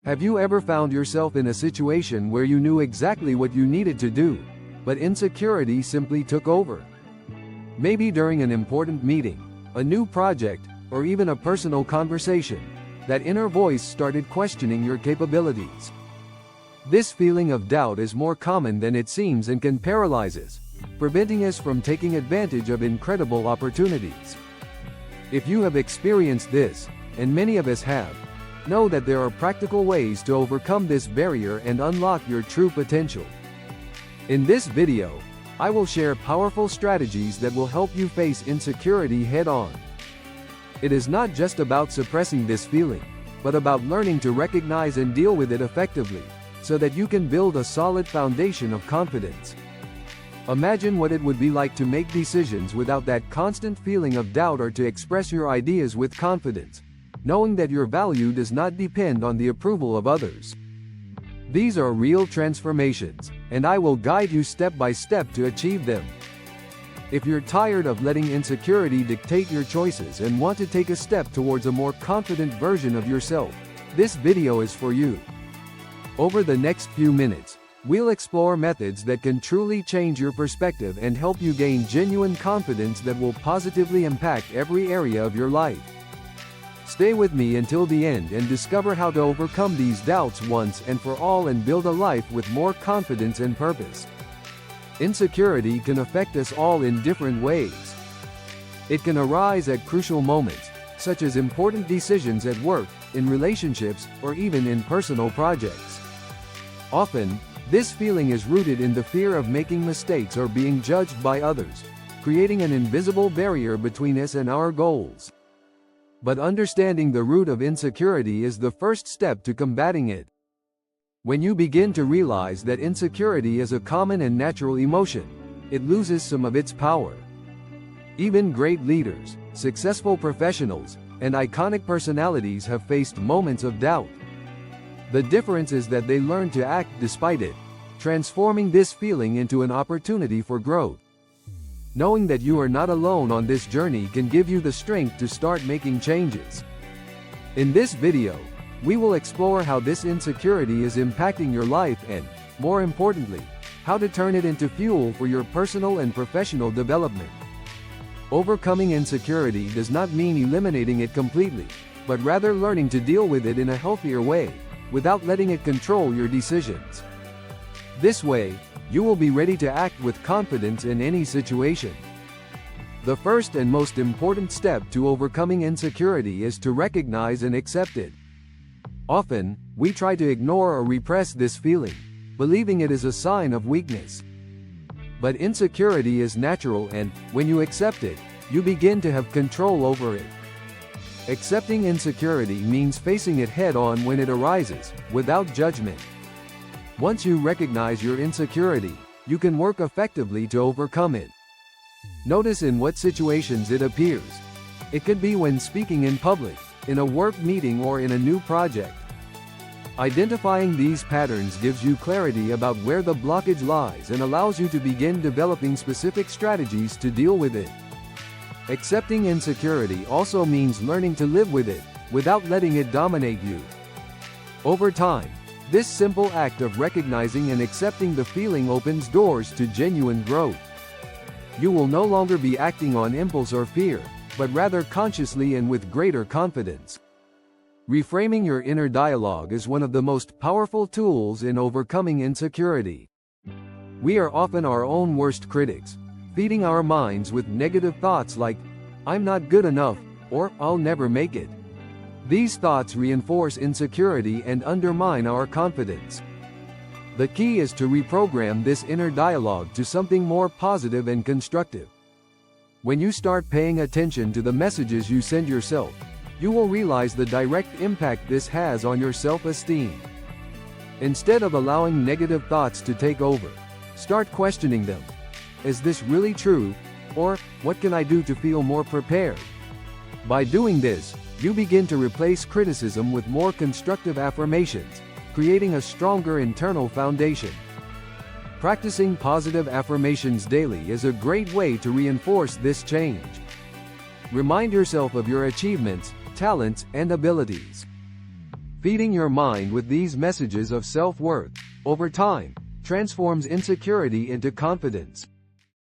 Have you ever found yourself in a situation where you knew exactly what you needed to do, but insecurity simply took over? Maybe during an important meeting, a new project, or even a personal conversation, that inner voice started questioning your capabilities. This feeling of doubt is more common than it seems and can paralyze us, preventing us from taking advantage of incredible opportunities. If you have experienced this, and many of us have, know that there are practical ways to overcome this barrier and unlock your true potential. In this video, I will share powerful strategies that will help you face insecurity head-on. It is not just about suppressing this feeling, but about learning to recognize and deal with it effectively, so that you can build a solid foundation of confidence. Imagine what it would be like to make decisions without that constant feeling of doubt, or to express your ideas with confidence, knowing that your value does not depend on the approval of others. These are real transformations, and I will guide you step by step to achieve them. If you're tired of letting insecurity dictate your choices and want to take a step towards a more confident version of yourself, this video is for you. Over the next few minutes, we'll explore methods that can truly change your perspective and help you gain genuine confidence that will positively impact every area of your life. Stay with me until the end and discover how to overcome these doubts once and for all and build a life with more confidence and purpose. Insecurity can affect us all in different ways. It can arise at crucial moments, such as important decisions at work, in relationships, or even in personal projects. Often, this feeling is rooted in the fear of making mistakes or being judged by others, creating an invisible barrier between us and our goals. But understanding the root of insecurity is the first step to combating it. When you begin to realize that insecurity is a common and natural emotion, it loses some of its power. Even great leaders, successful professionals, and iconic personalities have faced moments of doubt. The difference is that they learn to act despite it, transforming this feeling into an opportunity for growth. Knowing that you are not alone on this journey can give you the strength to start making changes. In this video, we will explore how this insecurity is impacting your life and, more importantly, how to turn it into fuel for your personal and professional development. Overcoming insecurity does not mean eliminating it completely, but rather learning to deal with it in a healthier way, without letting it control your decisions. This way, you will be ready to act with confidence in any situation. The first and most important step to overcoming insecurity is to recognize and accept it. Often, we try to ignore or repress this feeling, believing it is a sign of weakness. But insecurity is natural, and, when you accept it, you begin to have control over it. Accepting insecurity means facing it head-on when it arises, without judgment. Once you recognize your insecurity, you can work effectively to overcome it. Notice in what situations it appears. It could be when speaking in public, in a work meeting, or in a new project. Identifying these patterns gives you clarity about where the blockage lies and allows you to begin developing specific strategies to deal with it. Accepting insecurity also means learning to live with it, without letting it dominate you. Over time, this simple act of recognizing and accepting the feeling opens doors to genuine growth. You will no longer be acting on impulse or fear, but rather consciously and with greater confidence. Reframing your inner dialogue is one of the most powerful tools in overcoming insecurity. We are often our own worst critics, feeding our minds with negative thoughts like, "I'm not good enough," or "I'll never make it." These thoughts reinforce insecurity and undermine our confidence. The key is to reprogram this inner dialogue to something more positive and constructive. When you start paying attention to the messages you send yourself, you will realize the direct impact this has on your self-esteem. Instead of allowing negative thoughts to take over, start questioning them. Is this really true? Or, what can I do to feel more prepared? By doing this, you begin to replace criticism with more constructive affirmations, creating a stronger internal foundation. Practicing positive affirmations daily is a great way to reinforce this change. Remind yourself of your achievements, talents, and abilities. Feeding your mind with these messages of self-worth, over time, transforms insecurity into confidence.